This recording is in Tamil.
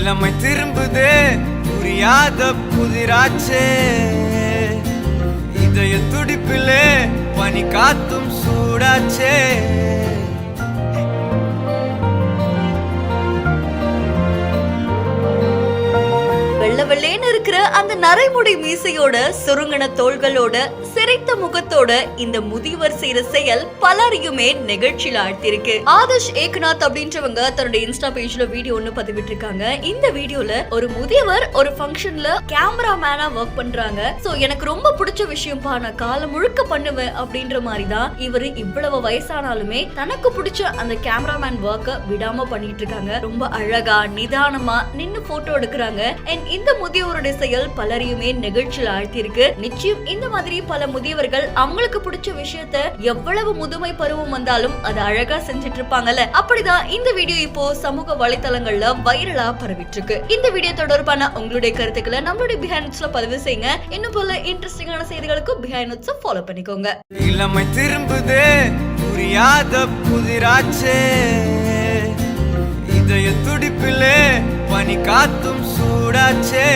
இளமை திரும்புதே புரியாத புதிராச்சே, இதய துடிப்பிலே பனி காத்தும் சூடாச்சே. வெள்ளேன்னு இருக்கிற அந்த நரைமுடி மீசையோட சுருங்கன தோள்களோட சிரித்த முகத்தோட இந்த முதியவர் செய்யற செயல் பலரையுமே நெகிழ்ச்சியில ஆழ்த்திருக்கு. ஆதர்ஷ் ஏக்நாத் அப்படின்றவங்க தன்னுடைய இன்ஸ்டா பேஜ்ல வீடியோ ஒண்ணு பதிவிட்டு இருக்காங்க. இந்த வீடியோல ஒரு முதியவர் ஒரு ஃபங்க்ஷன்ல கேமராமேனா ஒர்க் பண்றாங்க. சோ எனக்கு ரொம்ப பிடிச்ச விஷயம்பா, நான் காலம் முழுக்க பண்ணுவேன் அப்படின்ற மாதிரிதான் இவரு இவ்வளவு வயசானாலுமே தனக்கு பிடிச்ச அந்த கேமராமேன் ஒர்க்க விடாம பண்ணிட்டு இருக்காங்க. ரொம்ப அழகா நிதானமா நின்னு போட்டோ எடுக்கிறாங்க. இந்த முதியவருடைய செயல் பலரையுமே நெகிழ்ச்சியில் ஆழ்த்திருக்கு. நிச்சயம் இந்த மாதிரி பல முதியவர்கள் அவங்களுக்கு பிடிச்ச விஷயத்த எவ்வளவு முதுமை பருவம் வந்தாலும் அதை அழகா செஞ்சுட்டு இருப்பாங்கல்ல. அப்படிதான் இந்த வீடியோ இப்போ சமூக வலைதளங்கள்ல வைரலா பரவிட்டு இருக்கு. இந்த வீடியோ தொடர்பான உங்களுடைய கருத்துக்களை நம்மளுடைய பிஹைண்ட் நோட்ஸ்ல பதிவு செய்யுங்க. இன்னும் போல இன்ட்ரெஸ்டிங்கான செய்திகளுக்கு பிஹைண்ட் நோட்ஸை ஃபாலோ பண்ணிக்கோங்க. இளமை திரும்புதே புரியாத புதிராச்சே, இதய துடிப்பிலே பனி காத்தும் சூடாச்சே.